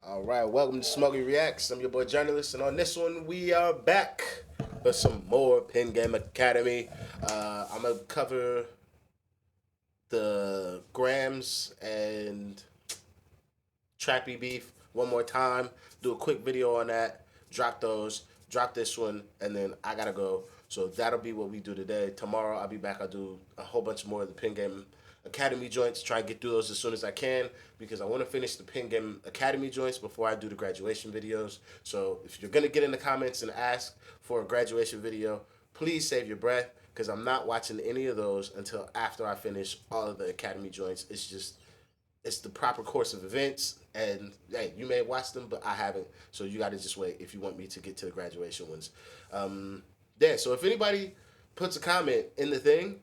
All right, welcome to Smokey Reacts. I'm your boy Jurnalist, and on this one, we are back for some more PenGame Academy. I'm gonna cover the Grams and Trappy Beef one more time. Do a quick video on that. Drop those. Drop this one, and then I gotta go. So that'll be what we do today. Tomorrow I'll be back. I'll do a whole bunch more of the PenGame Academy joints. Try and get through those as soon as I can because I want to finish the PenGame Academy joints before I do the graduation videos. So if you're gonna get in the comments and ask for a graduation video, please save your breath because I'm not watching any of those until after I finish all of the Academy joints. It's the proper course of events, and hey, you may have watched them, but I haven't. So you got to just wait if you want me to get to the graduation ones. Yeah. So if anybody puts a comment in the thing,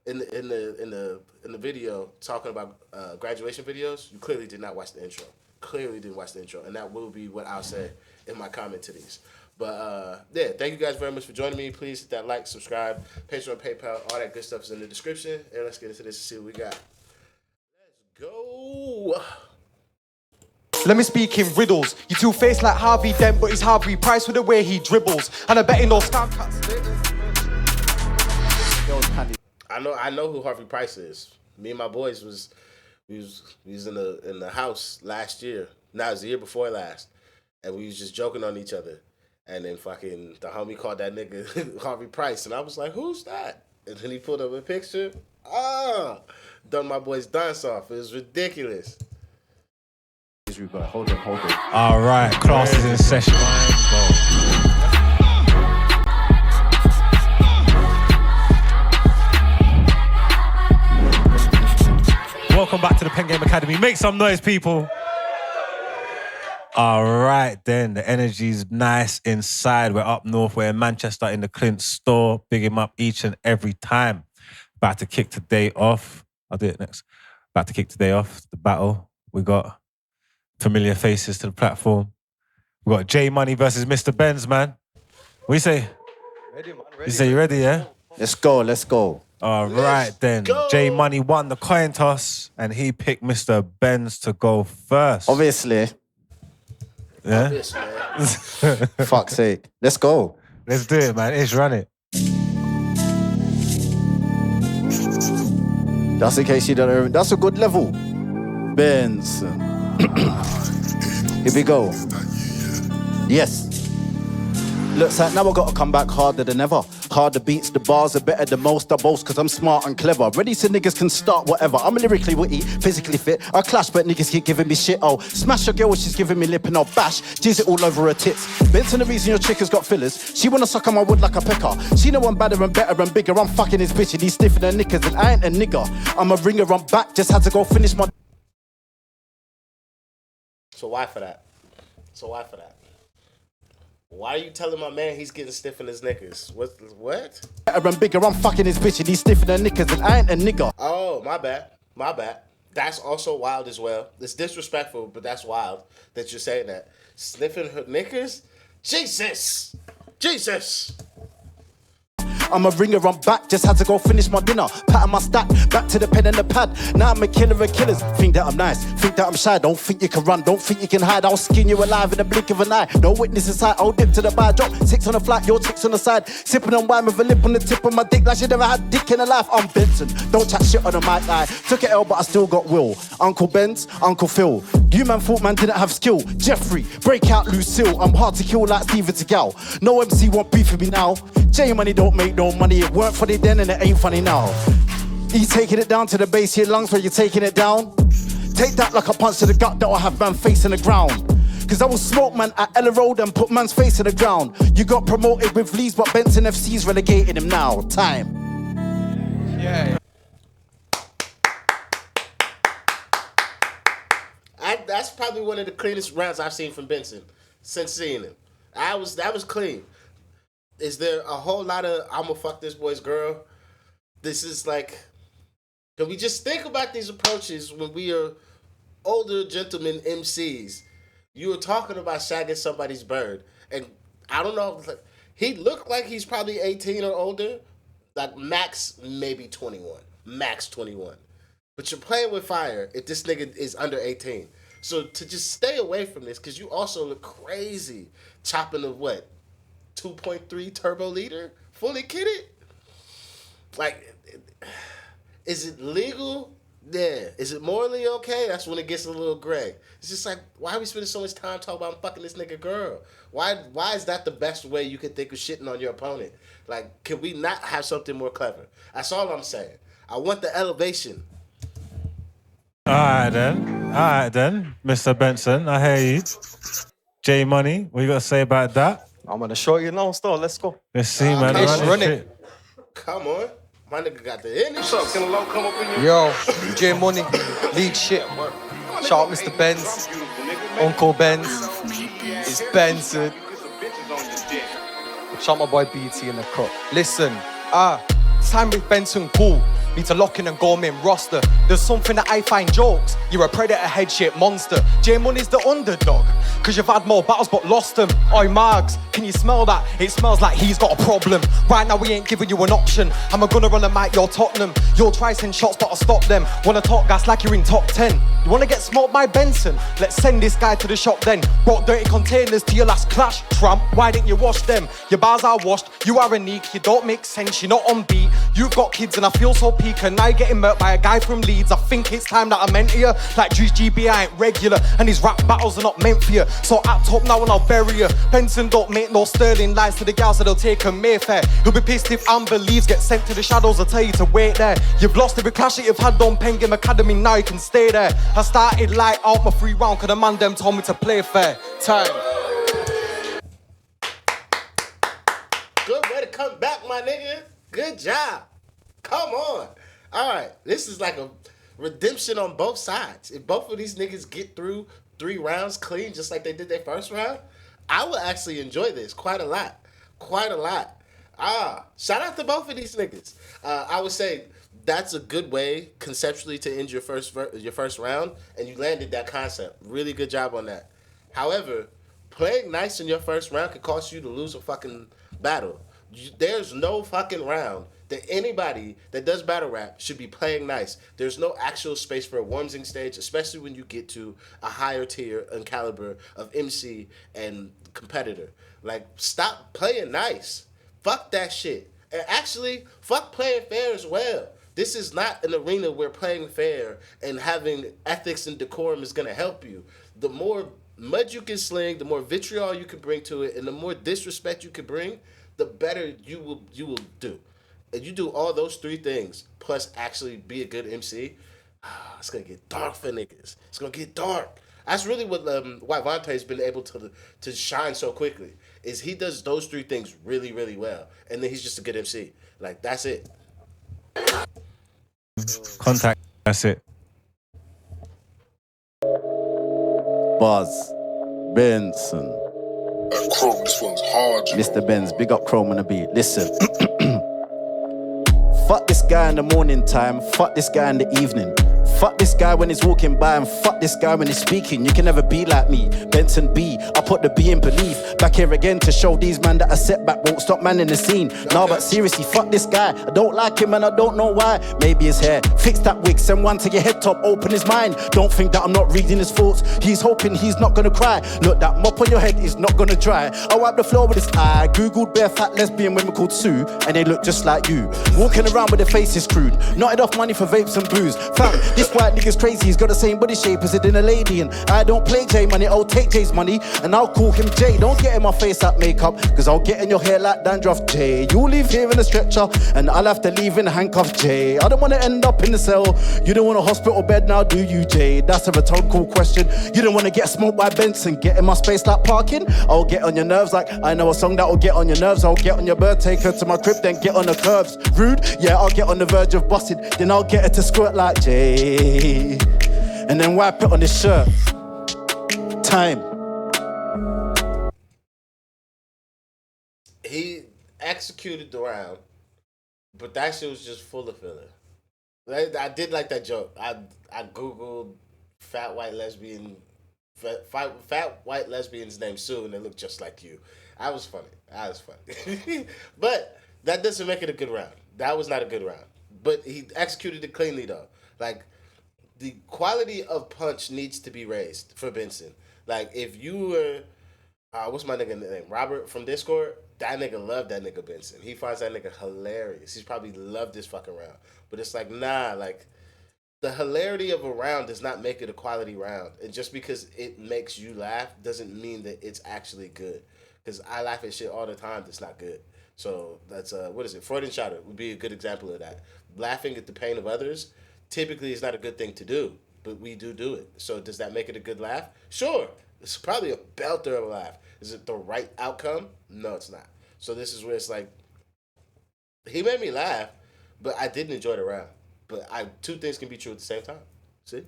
in the video talking about graduation videos, you clearly did not watch the intro. Clearly didn't watch the intro, and that will be what I'll say in my comment to these. But yeah, thank you guys very much for joining me. Please hit that like, subscribe, Patreon, PayPal, all that good stuff is in the description. And let's get into this and see what we got. Go. Let me speak in riddles. You two-faced like Harvey Dent, but he's Harvey Price with the way he dribbles. And I bet he knows scam cuts. I know who Harvey Price is. Me and my boys was in the house last year. No, it was the year before last, and we was just joking on each other. And then fucking the homie called that nigga Harvey Price, and I was like, "Who's that?" And then he pulled up a picture. Done my boy's dance off. It was ridiculous. Hold it. All right, class is in session. Welcome back to the PenGame Academy. Make some noise, people. All right, then. The energy's nice inside. We're up north. We're in Manchester in the Clint store. Big him up each and every time. About to kick today off. I'll do it next. About to kick today off. The battle. We got familiar faces to the platform. We got J Money versus Mr. BENZ, man. What do you say? Ready, man. You say you ready, yeah? Let's go. All right, then. go. J Money won the coin toss, and he picked Mr. BENZ to go first. Obviously. Yeah? This man. Fuck's sake. Let's go. Let's do it, man. Ish, run it. Just in case you don't know, that's a good level. Benz. Here we go. Yes. Looks like now I gotta come back harder than ever. Harder beats, the bars are better than most. I boast cause I'm smart and clever. Ready so niggas can start whatever. I'm lyrically witty, physically fit. I clash but niggas keep giving me shit. Oh, smash a girl when she's giving me lip and I'll bash. Jizz it all over her tits. Benson the reason your chick has got fillers. She wanna suck on my wood like a pecker. She know I'm badder and better and bigger. I'm fucking his bitch and he's sniffing her knickers and I ain't a nigger. I'm a ringer, I'm back. Just had to go finish my... So why for that? Why are you telling my man he's getting stiff in his knickers? What? Better and bigger, I'm fucking his bitch and he's sniffing her knickers and I ain't a nigger. Oh, my bad. That's also wild as well. It's disrespectful, but that's wild that you're saying that. Sniffing her knickers? Jesus! I'm a ringer, I'm back, just had to go finish my dinner. Patting my stack, back to the pen and the pad. Now I'm a killer of killers. Think that I'm nice, think that I'm shy. Don't think you can run, don't think you can hide. I'll skin you alive in the blink of an eye. No witness inside, I'll dip to the bar. Drop 6 on the flat, your 6 on the side. Sipping on wine with a lip on the tip of my dick like she never had dick in her life. I'm Benson, don't chat shit on the mic. I took it L but I still got will. Uncle Benz, Uncle Phil. You man thought man didn't have skill. Jeffrey, break out Lucille. I'm hard to kill like Steven Seagal. No MC want beef with me now. J Money don't make no money. It weren't funny then and it ain't funny now. You taking it down to the base of your lungs where you're taking it down? Take that like a punch to the gut that'll have man facing the ground. Cause I will smoke man at Ella Road and put man's face in the ground. You got promoted with Leeds but Benson FC's relegated him now. Time. Yeah. That's probably one of the cleanest rounds I've seen from Benson since seeing him. That was clean. Is there a whole lot of I'ma fuck this boy's girl? This is like, can we just think about these approaches when we are older gentlemen MCs? You were talking about shagging somebody's bird, and I don't know, he looked like he's probably 18 or older, like max maybe 21, max 21. But you're playing with fire if this nigga is under 18. So to just stay away from this, because you also look crazy chopping a what, 2.3 turbo liter, fully kitted. Like, is it legal? Yeah. Is it morally okay? That's when it gets a little gray. It's just like, why are we spending so much time talking about I'm fucking this nigga girl? Why is that the best way you could think of shitting on your opponent? Like, can we not have something more clever? That's all I'm saying. I want the elevation. All right then, Mr. Benson, I hear you. J Money, what you got to say about that? I'm gonna show you now, still. Let's go. Let's see, man. Ish, run it. Come on. My nigga got the energy. What's up? Can a low come up in your Yo, J Money, lead shit. Shout out Mr. Benz, Uncle Benz, it's Benson. Shout my boy BT in the cut. Listen, time with Benson cool. Need to lock in and go main roster. There's something that I find jokes. You're a predator head shaped monster. J Money's the underdog. Cause you've had more battles but lost them. Oi Margs, can you smell that? It smells like he's got a problem. Right now we ain't giving you an option. I'm gonna run a mic, you're Tottenham. You'll try send shots but I'll stop them. Wanna talk gas like you're in top 10. You wanna get smoked by Benson? Let's send this guy to the shop then. Brought dirty containers to your last clash. Tramp, why didn't you wash them? Your bars are washed, you are a neek. You don't make sense, you're not on beat. You've got kids and I feel so peak. And now you're getting murked by a guy from Leeds. I think it's time that I mentor you. Like Juice GB, I ain't regular. And his rap battles are not meant for you. So act up now and I'll bury you. Benson don't make no sterling lies to the gals, so they'll take a Mayfair. He'll be pissed if Amber leaves, get sent to the shadows. I'll tell you to wait there. You've lost every clash that you've had on PenGame Academy, now you can stay there. I started light out my free round, cause the man them told me to play fair. Time. Good way to come back, my nigga. Good job. Come on. All right. This is like a redemption on both sides. If both of these niggas get through 3 rounds clean, just like they did their first round, I will actually enjoy this quite a lot. Quite a lot. Shout out to both of these niggas. I would say that's a good way conceptually to end your first round, and you landed that concept. Really good job on that. However, playing nice in your first round could cost you to lose a fucking battle. There's no fucking round that anybody that does battle rap should be playing nice. There's no actual space for a warming stage, especially when you get to a higher tier and caliber of MC and competitor. Like, stop playing nice. Fuck that shit. And actually, fuck playing fair as well. This is not an arena where playing fair and having ethics and decorum is going to help you. The more mud you can sling, the more vitriol you can bring to it, and the more disrespect you can bring, the better you will do. And you do all those 3 things, plus actually be a good MC, it's going to get dark for niggas. It's going to get dark. That's really what why Vontae's been able to shine so quickly, is he does those 3 things really, really well. And then he's just a good MC. Like, that's it. Contact, that's it. Buzz Benson. Chrome, this one's hard. Mr. Benz, big up Chrome on the beat. Listen. Fuck this guy in the morning time, fuck this guy in the evening. Fuck this guy when he's walking by, and fuck this guy when he's speaking. You can never be like me, Benson B. I put the B in belief. Back here again to show these man that a setback won't stop man in the scene. Nah, but seriously, fuck this guy. I don't like him and I don't know why. Maybe his hair, fix that wig, send one to your head top, open his mind. Don't think that I'm not reading his thoughts. He's hoping he's not gonna cry. Look, that mop on your head is not gonna dry. I wipe the floor with his eye. Googled bare fat lesbian women called Sue, and they look just like you. Walking around with their faces screwed. Not enough money for vapes and booze. Fam, this white nigga's crazy. He's got the same body shape as a dinner lady, and I don't play J Money. I'll take J's money and I'll call him J. Don't get in my face that makeup, cause I'll get in your hair like dandruff, J. You leave here in a stretcher and I'll have to leave in handcuffs, J. I don't wanna end up in the cell. You don't want a hospital bed now, do you, J? That's a rhetorical question. You don't wanna get smoked by Benson. Get in my space like parking. I'll get on your nerves like I know a song that'll get on your nerves. I'll get on your bird, take her to my crib, then get on the curbs. Rude? Yeah, I'll get on the verge of busted, then I'll get her to squirt like J. And then wipe it on his shirt. Time. He executed the round, but that shit was just full of filler. I did like that joke. I googled fat white lesbian's name Sue, and it looked just like you. That was funny. But that doesn't make it a good round. That was not a good round. But he executed it cleanly though. Like, the quality of punch needs to be raised for Benson. Like if you were, what's my nigga name? Robert from Discord. That nigga loved that nigga Benson. He finds that nigga hilarious. He's probably loved this fucking round. But it's like, nah, like the hilarity of a round does not make it a quality round. And just because it makes you laugh doesn't mean that it's actually good. Because I laugh at shit all the time that's not good. So that's, what is it? Freudenschauder would be a good example of that. Laughing at the pain of others typically is not a good thing to do, but we do it. So does that make it a good laugh? Sure. It's probably a belter of a laugh. Is it the right outcome? No, it's not. So this is where it's like, he made me laugh, but I didn't enjoy the round. But two things can be true at the same time. See?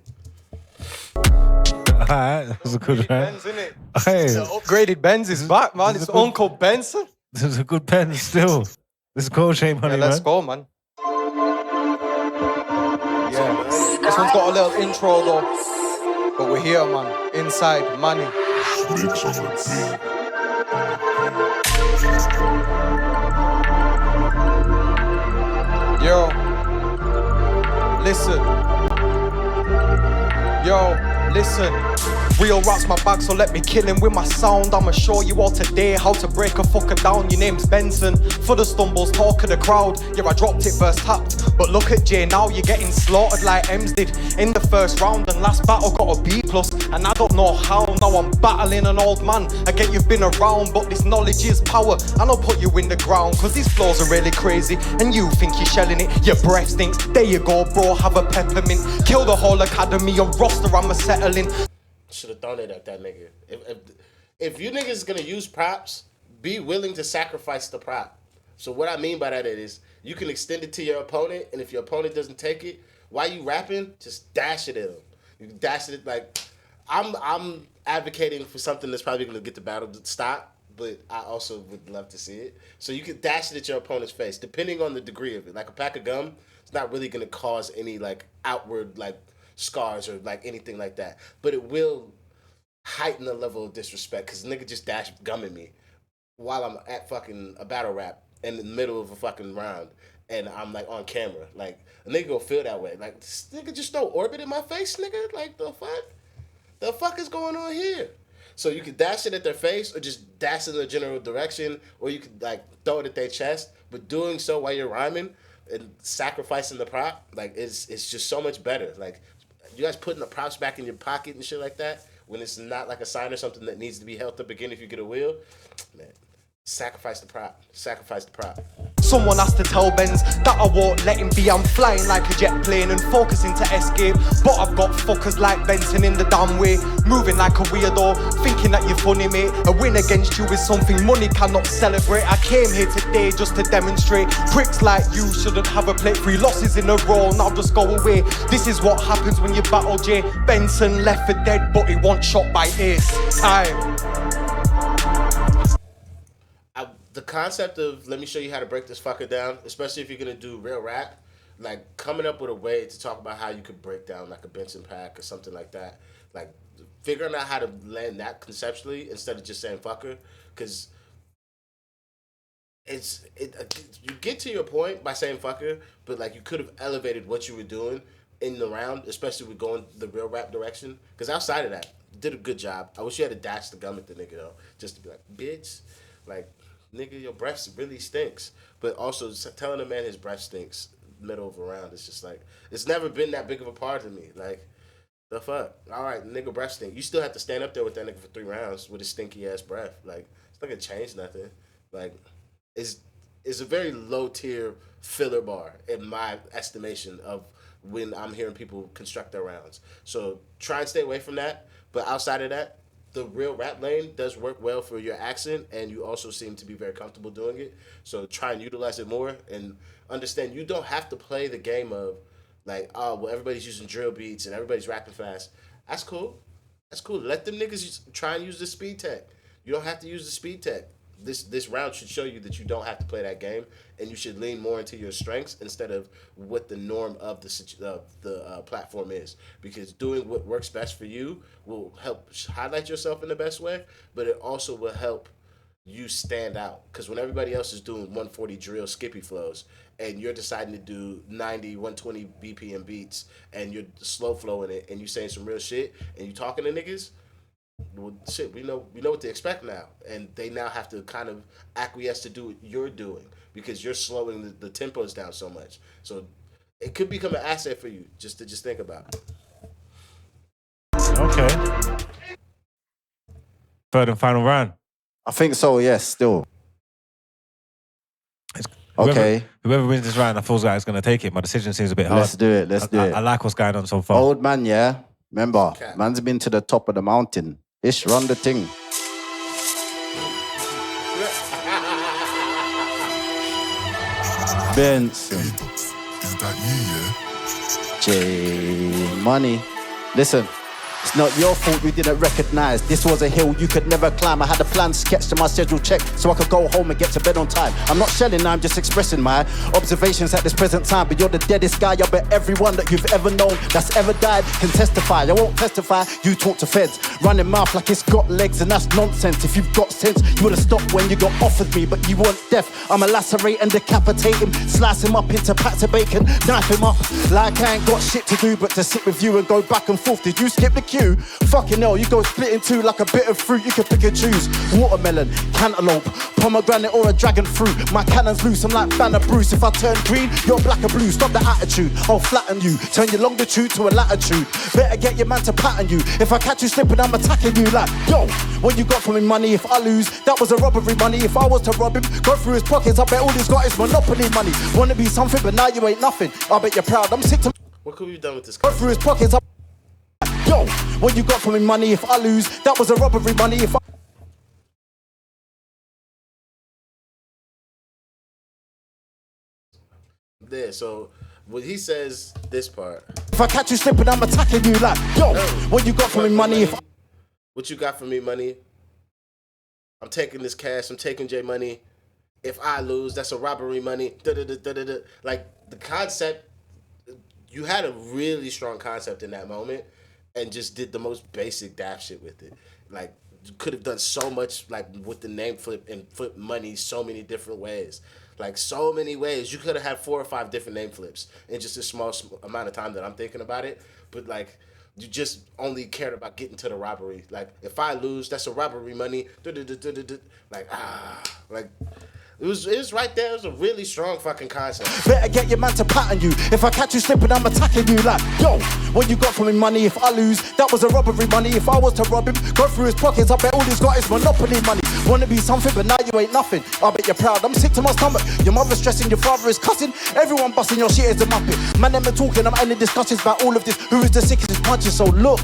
Alright, that was a good round. Benz, innit? Hey, The upgraded Benz is back, man. It's Uncle Benson. this is a good pen still. Let's go, J Money, Yeah, let's man. go, man. Yeah, this one's got a little intro though, but we're here, man. Inside, money. Yo, listen. Yo, listen. Real rap's my bag, so let me kill him with my sound. I'ma show you all today how to break a fucker down. Your name's Benson. For the stumbles, talk of the crowd. Yeah, I dropped it first tapped. But look at Jay now, you're getting slaughtered like Ems did in the first round. And last battle got a B+. And I don't know how, now I'm battling an old man. I get you've been around, but this knowledge is power. And I'll put you in the ground, cause these flows are really crazy. And you think you're shelling it, your breath stinks. There you go, bro, have a peppermint. Kill the whole academy, on roster, I'ma settle in. Should have thrown it at that nigga. If you niggas gonna use props, be willing to sacrifice the prop. So what I mean by that is you can extend it to your opponent, and if your opponent doesn't take it, while you rapping, just dash it at him. You can dash it like I'm advocating for something that's probably gonna get the battle to stop, but I also would love to see it. So you can dash it at your opponent's face, depending on the degree of it. Like a pack of gum, it's not really gonna cause any like outward like scars or like anything like that, but it will heighten the level of disrespect because nigga just dashed gum at me while I'm at fucking a battle rap in the middle of a fucking round and I'm like on camera. Like a nigga gonna feel that way. Like this nigga just throw orbit in my face, nigga. Like the fuck is going on here? So you can dash it at their face or just dash it in the general direction, or you could like throw it at their chest, but doing so while you're rhyming and sacrificing the prop, like it's just so much better. Like you guys putting the props back in your pocket and shit like that when it's not like a sign or something that needs to be held up again if you get a wheel, man, sacrifice the prop. Sacrifice the prop. Someone has to tell Benz that I won't let him be. I'm flying like a jet plane and focusing to escape. But I've got fuckers like Benson in the damn way, moving like a weirdo, thinking that you're funny, mate. A win against you is something money cannot celebrate. I came here today just to demonstrate. Pricks like you shouldn't have a plate. 3 losses in a row, now just go away. This is what happens when you battle Jay. Benson left for dead, but he wasn't shot by Ace. Time. The concept of let me show you how to break this fucker down, especially if you're gonna do real rap, like coming up with a way to talk about how you could break down like a Benson pack or something like that, like figuring out how to land that conceptually instead of just saying fucker, because you get to your point by saying fucker, but like you could have elevated what you were doing in the round, especially with going the real rap direction. Because outside of that, you did a good job. I wish you had to dash the gum at the nigga though, just to be like, bitch, like. Nigga, your breath really stinks. But also, telling a man his breath stinks middle of a round, it's just like, it's never been that big of a part of me. Like, the fuck? All right, nigga, breath stink. You still have to stand up there with that nigga for 3 rounds with his stinky ass breath. Like, it's not gonna change nothing. Like, it's a very low tier filler bar in my estimation of when I'm hearing people construct their rounds. So try and stay away from that. But outside of that, the real rap lane does work well for your accent, and you also seem to be very comfortable doing it. So try and utilize it more, and understand you don't have to play the game of like, oh, well, everybody's using drill beats and everybody's rapping fast. That's cool. That's cool. Let them niggas try and use the speed tech. You don't have to use the speed tech. This round should show you that you don't have to play that game, and you should lean more into your strengths instead of what the norm of the platform is. Because doing what works best for you will help highlight yourself in the best way, but it also will help you stand out. Because when everybody else is doing 140 drill skippy flows and you're deciding to do 90, 120 BPM beats and you're slow flowing it and you saying some real shit and you talking to niggas, well, shit, we know what to expect now. And they now have to kind of acquiesce to do what you're doing because you're slowing the tempos down so much. So it could become an asset for you just to think about. Okay. Third and final round. I think so, yes, still. Okay. Whoever wins this round, I feel like it's going to take it. My decision seems a bit hard. Let's do it, let's do it. I like what's going on so far. Old man, yeah? Remember, Okay. man's been to the top of the mountain. Ish, run the thing. Benson, Is that J Money. Listen. It's not your fault you didn't recognize. This was a hill you could never climb. I had a plan sketched to my schedule checked so I could go home and get to bed on time. I'm not shelling, I'm just expressing my observations at this present time. But you're the deadest guy. I bet everyone that you've ever known that's ever died can testify. I won't testify, you talk to feds. Running mouth like it's got legs and that's nonsense. If you've got sense, you would have stopped when you got offered me. But you weren't deaf. I'ma lacerate and decapitate him. Slice him up into packs of bacon. Knife him up like I ain't got shit to do but to sit with you and go back and forth. Did you skip the queue? Fucking hell, you go split in two like a bit of fruit. You can pick and choose. Watermelon, cantaloupe, pomegranate or a dragon fruit. My cannon's loose, I'm like Banner Bruce. If I turn green, you're black or blue. Stop the attitude, I'll flatten you. Turn your longitude to a latitude. Better get your man to pattern you. If I catch you slipping, I'm attacking you like, yo, what you got for me money? If I lose, that was a robbery money. If I was to rob him, go through his pockets, I bet all he's got is monopoly money. Wanna be something, but now you ain't nothing. I bet you're proud, I'm sick to... What could we have done with this? Go through his pockets, yo, what you got for me money? If I lose, that was a robbery money. If I... There, so when he says this part, If I catch you slipping, I'm attacking you like, yo, what you got for me money? If what you got for me money? I'm taking this cash. I'm taking J Money. If I lose, that's a robbery money. Da-da-da-da-da-da. Like the concept, you had a really strong concept in that moment, and just did the most basic dap shit with it. Like you could have done so much, like with the name flip and flip money, so many different ways. Like so many ways. You could have had 4 or 5 different name flips in just a small amount of time that I'm thinking about it. But like, you just only cared about getting to the robbery. Like, if I lose, that's a robbery money. Like, like, it was right there. It was a really strong fucking concept. better get your man to pattern you. If I catch you slipping, I'm attacking you like, yo, what you got for me money? If I lose, that was a robbery money. If I was to rob him, go through his pockets, I bet all he's got is monopoly money. Wanna be something, but now you ain't nothing. I bet you're proud, I'm sick to my stomach. Your mother's stressing, your father is cussing. Everyone busting your shit is a muppet. Man, them are talking, I'm ending discussions about all of this. Who is the sickest is punching? So look,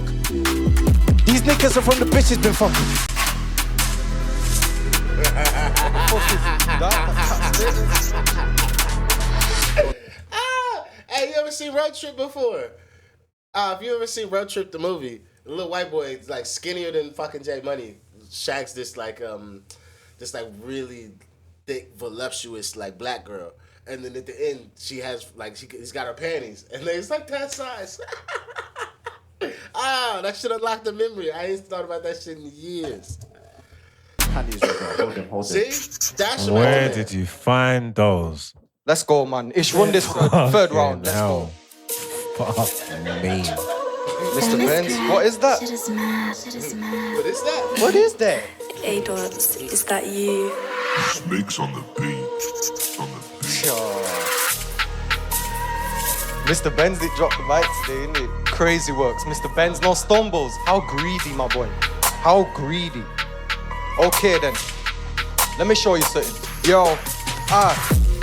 these niggas are from the bitches been fucking. Hey, you ever seen Road Trip before? If you ever seen Road Trip the movie, the little white boy is like skinnier than fucking J Money. Shags this like really thick, voluptuous like black girl, and then at the end she has like he's got her panties, and it's like that size. That shit unlocked the memory. I ain't thought about that shit in years. Hold See, that's Where did you find those? Let's go, man. Ish, run this third round. Let's go. Fuck me. Mr. Benz, what is that? Shit is mad, shit is mad. What is that? What is that? Hey, dogs, is that you? Snakes on the beat. On the beat. Mr. Benz did drop the mic today, innit? Crazy works. Mr. Benz, no stumbles. How greedy, my boy. How greedy. Okay then. Let me show you something. Yo,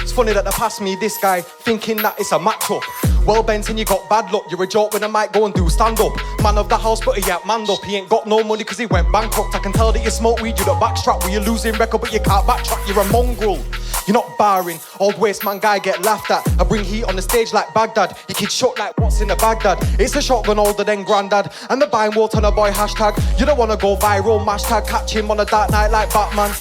it's funny that they passed me this guy thinking that it's a matchup. Well, Benson, you got bad luck. You're a joke when I might go and do stand-up. Man of the house, but he ain't manned up. He ain't got no money cause he went bankrupt. I can tell that you smoke weed, you don't backstrap. Well, you're losing record, but you can't backtrack. You're a mongrel. You're not barring. Old waste man guy get laughed at. I bring heat on the stage like Baghdad. You kids shot like what's in the Baghdad. It's a shotgun older than granddad. And the buying water on a boy hashtag. You don't wanna go viral, hashtag. Catch him on a dark night like Batman.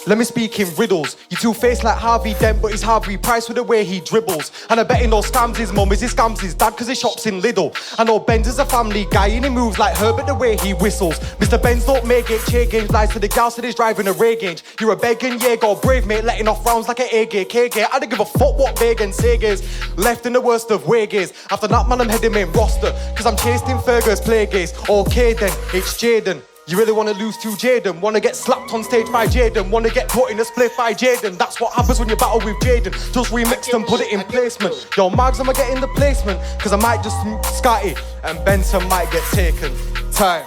Let me speak in riddles. You two-faced like Harvey Dent, but he's Harvey Price with the way he dribbles. And I bet he no scams his mum, is he scams his dad, cause he shops in Lidl. I know Benz is a family guy, and he moves like Herbert the way he whistles. Mr. Benz don't make it, chair games, lies to the gal, said he's driving a Ray Gauge. You're a begging, yeah, go brave mate, letting off rounds like an A-gate, K-gate. I don't give a fuck what Beg and Seg is. Left in the worst of way gaze. After that, man, I'm heading main roster, cause I'm chasing Fergus play gaze. Okay then, it's Jaden. You really wanna lose to Jaden? Wanna get slapped on stage by Jaden? Wanna get put in a split by Jaden? That's what happens when you battle with Jaden. Just remix and put it in placement. Yo, Mags, I'ma get in the placement, cause I might just Scotty and Benson might get taken. Time.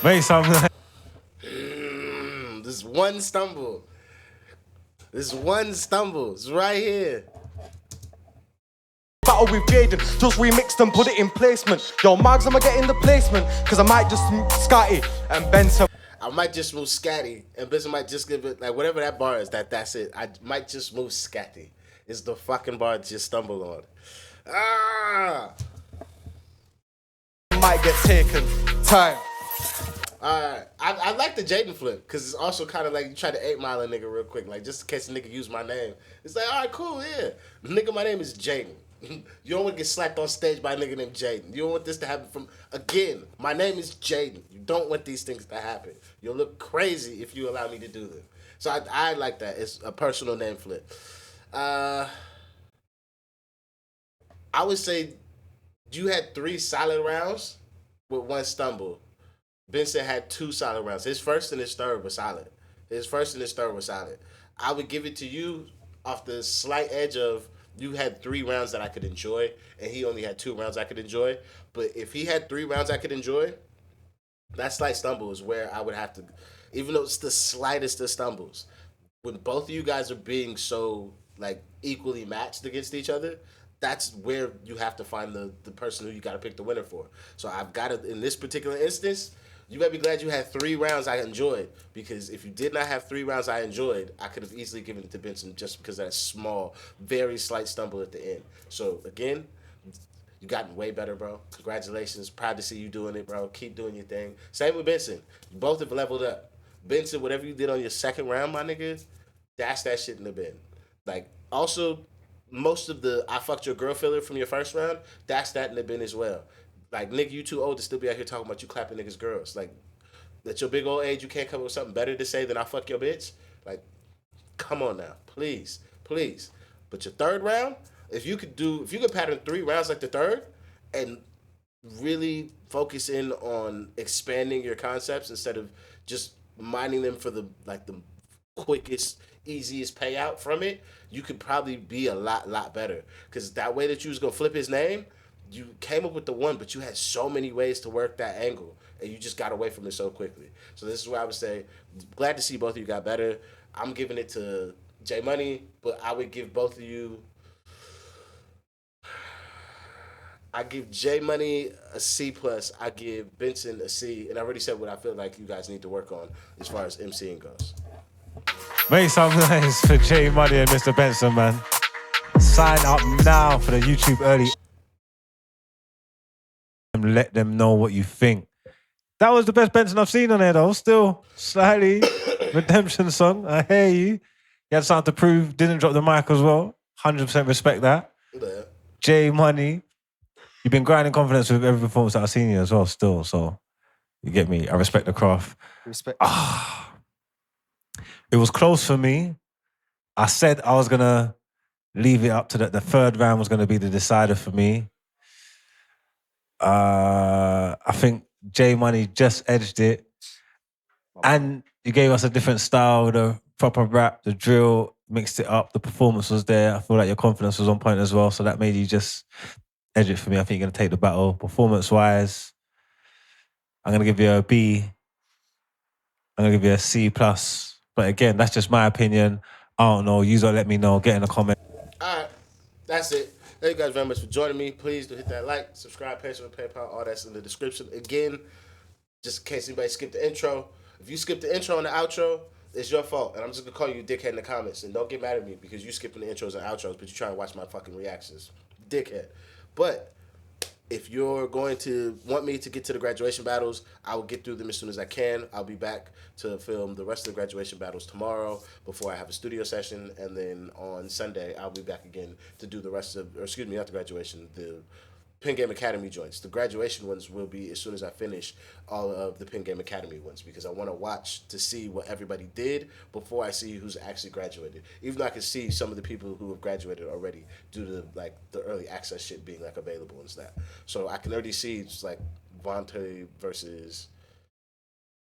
Wait, something. This one stumble. This one stumble. It's right here. Battle with Jaden, just remixed and put it in placement. Yo, Mags, I'ma get in the placement, cause I might just Scotty and Benson. I might just move Scatty, and Benson might just give it, like, whatever that bar is, that's it. I might just move Scatty. It's the fucking bar that you stumble on. Ah! Might get taken. Time. Alright. I like the Jaden flip, because it's also kind of like you try to 8 Mile a nigga real quick, like, just in case a nigga use my name. It's like, alright, cool, yeah. Nigga, my name is Jaden. You don't want to get slapped on stage by a nigga named Jaden. You don't want this to happen from, again, my name is Jaden. You don't want these things to happen. You'll look crazy if you allow me to do them. So I like that. It's a personal name flip. I would say you had 3 solid rounds with 1 stumble. Benson had 2 solid rounds. His first and his third were solid. I would give it to you off the slight edge of you had 3 rounds that I could enjoy, and he only had 2 rounds I could enjoy. But if he had 3 rounds I could enjoy, that slight stumble is where I would have to, even though it's the slightest of stumbles, when both of you guys are being so, like, equally matched against each other, that's where you have to find the person who you got to pick the winner for. So I've got to, in this particular instance, you better be glad you had 3 rounds I enjoyed, because if you did not have 3 rounds I enjoyed, I could have easily given it to Benson just because of that small, very slight stumble at the end. So again, you gotten way better, bro. Congratulations. Proud to see you doing it, bro. Keep doing your thing. Same with Benson. You both have leveled up. Benson, whatever you did on your second round, my nigga, dash that shit in the bin. Like, also, most of the I fucked your girl filler from your first round, dash that in the bin as well. Like, nigga, you too old to still be out here talking about you clapping niggas' girls. Like, at your big old age, you can't come up with something better to say than I fuck your bitch? Like, come on now. Please. Please. But your third round, if you could pattern 3 rounds like the third and really focus in on expanding your concepts instead of just mining them for the quickest, easiest payout from it, you could probably be a lot better. Because that way that you was going to flip his name, you came up with the one, but you had so many ways to work that angle, and you just got away from it so quickly. So this is where I would say, glad to see both of you got better. I'm giving it to J Money, but I would give both of you, I give J Money a C+, I give Benson a C, and I already said what I feel like you guys need to work on as far as MCing goes. Make some noise for J Money and Mr. Benson, man. Sign up now for the YouTube early. Let them know what you think. That was the best Benson I've seen on there, though. Still slightly redemption song. I hear you. You had something to prove. Didn't drop the mic as well. 100% respect that. Yeah. J Money, you've been grinding confidence with every performance that I've seen you as well. Still, so you get me. I respect the craft. Respect. It was close for me. I said I was gonna leave it up to the third round was gonna be the decider for me. I think J Money just edged it, and you gave us a different style, the proper rap, the drill, mixed it up. The performance was there. I feel like your confidence was on point as well, so that made you just edge it for me. I think you're gonna take the battle. Performance-wise, I'm gonna give you a B. I'm gonna give you a C+. But again, that's just my opinion. I don't know. You don't let me know. Get in the comment. All right, that's it. Thank you guys very much for joining me. Please do hit that like, subscribe, Patreon, PayPal, all that's in the description. Again, just in case anybody skipped the intro. If you skipped the intro and the outro, it's your fault. And I'm just going to call you a dickhead in the comments. And don't get mad at me because you skipping the intros and outros, but you trying to watch my fucking reactions. Dickhead. But if you're going to want me to get to the graduation battles, I will get through them as soon as I can. I'll be back to film the rest of the graduation battles tomorrow before I have a studio session, and then on Sunday I'll be back again to do the rest of, or excuse me, not the graduation, the PenGame Academy joints. The graduation ones will be as soon as I finish all of the PenGame Academy ones, because I want to watch to see what everybody did before I see who's actually graduated. Even though I can see some of the people who have graduated already due to like the early access shit being like available and stuff. So I can already see it's like Vontae versus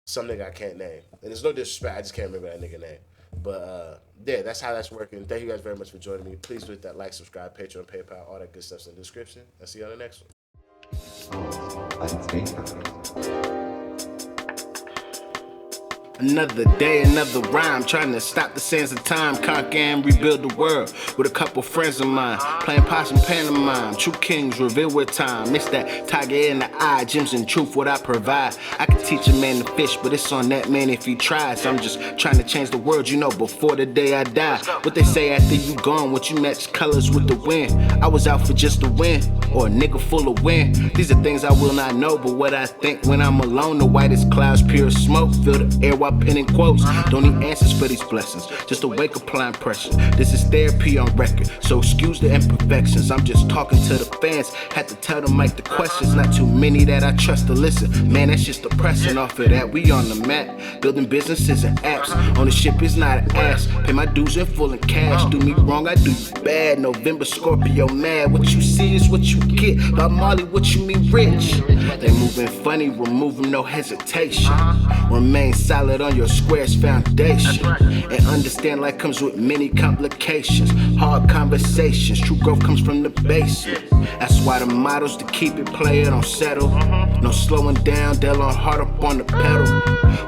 some nigga I can't name. And there's no disrespect, I just can't remember that nigga name. But yeah, that's how that's working. Thank you guys very much for joining me. Please hit that like, subscribe, Patreon, PayPal, all that good stuff's in the description. I'll see you on the next one. Another day, another rhyme, trying to stop the sands of time, conquer and rebuild the world with a couple friends of mine, playing possum pantomime, true kings reveal with time. It's that tiger in the eye, gems and truth what I provide. I can teach a man to fish, but it's on that man if he tries. I'm just trying to change the world, you know, before the day I die. What they say after you gone, what you match colors with the wind. I was out for just a win, or a nigga full of wind. These are things I will not know, but what I think when I'm alone. The whitest clouds, pure smoke, fill the air while penning quotes. Don't need answers for these blessings, just awake applying pressure. This is therapy on record, so excuse the imperfections. I'm just talking to the fans, had to tell them like the questions. Not too many that I trust to listen. Man, that's just depressing. Off of that, we on the map, building businesses and apps. On the ship is not an ass, pay my dues in full in cash. Do me wrong, I do you bad. November Scorpio mad, what you see is what you get. By Molly, what you mean rich? They moving funny, remove them, no hesitation. Remain solid on your square's foundation, and understand life comes with many complications. Hard conversations, true growth comes from the basic. That's why the motto's to keep it, play it, don't settle. No slowing down, they'll on hard up on the pedal.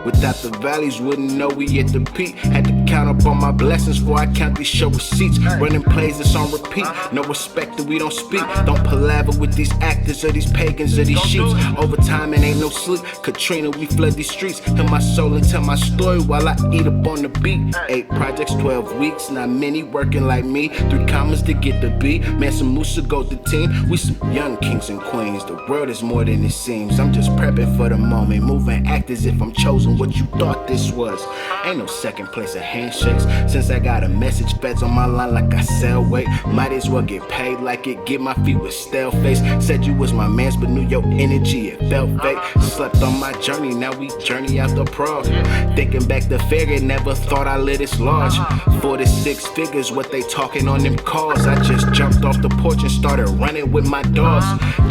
Without the valleys, wouldn't know we at the peak. Had to count up on my blessings before I count these show receipts. Running plays that's on repeat, no respect that we don't speak. Don't palaver with these actors or these pagans or these sheeps. Overtime and ain't no sleep. Katrina, we flood these streets. Heal my soul and tell my story while I eat up on the beat. 8 projects, 12 weeks, not many working like me. 3 commas to get the beat. Man, some Musa go the team. We some young kings and queens. The world is more than it seems. I'm just prepping for the moment, moving act as if I'm chosen what you thought this was. Ain't no second place of handshakes. Since I got a message feds on my line like I sell weight. Might as well get paid like it, get my feet with stale face. Said you was my mans, but knew your energy, it felt fake. Slept on my journey, now we journey out the Prague. Thinking back to figure, never thought I lit this large. 4 to 6 figures, what they talking on them calls. I just jumped off the porch and started running with my dogs.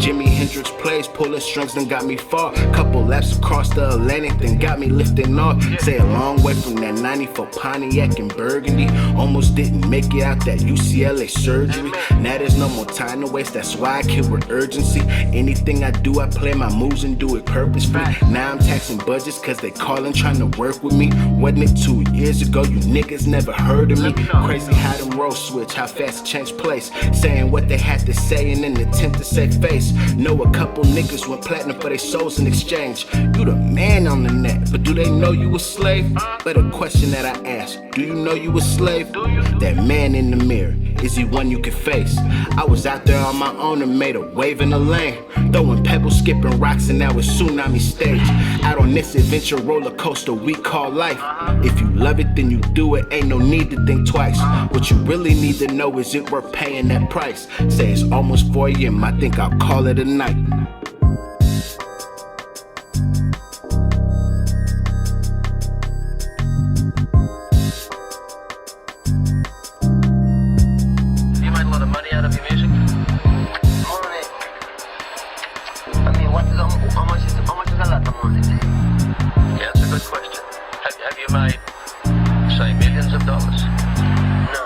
Jimi Hendrix plays, pulling strings, then got me far. Couple laps across the Atlantic, then got me lifting off. Say a long way from that 94 Pontiac and Burgundy. Almost didn't make it out that UCLA surgery. Now there's no more time to waste, that's why I kill with urgency. Anything I do, I play my moves and do it purposefully. Now I'm taxing budgets cause they calling, trying to work with me. Wasn't it 2 years ago, you niggas never heard of me? Crazy how them roles switch, how fast it changed place. Saying what they had to say in an attempt to save face. Know a couple niggas went platinum for their souls in exchange. You the man on the net, but do they know you a slave? Better question that I ask, do you know you a slave? That man in the mirror, is he one you can face? I was out there on my own and made a wave in the lane. Throwing pebbles, skipping rocks, and now it's tsunami stage. Out on this adventure roller coaster we call life. If you love it, then you do it, ain't no need to think twice. What you really need to know is it worth paying that price. Say it's almost 4 AM, I think I'll call it a night. You made a lot of money out of your music? Money? I mean, how much is a lot of money? Yeah, that's a good question. Have you made, say, millions of dollars? No.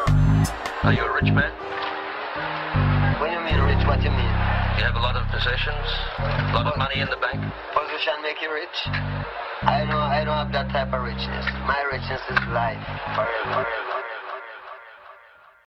Are you a rich man? What do you mean rich? What do you mean? You have a lot of possessions, a lot of money in the bank. Position make you rich? I don't have that type of richness. My richness is life, forever.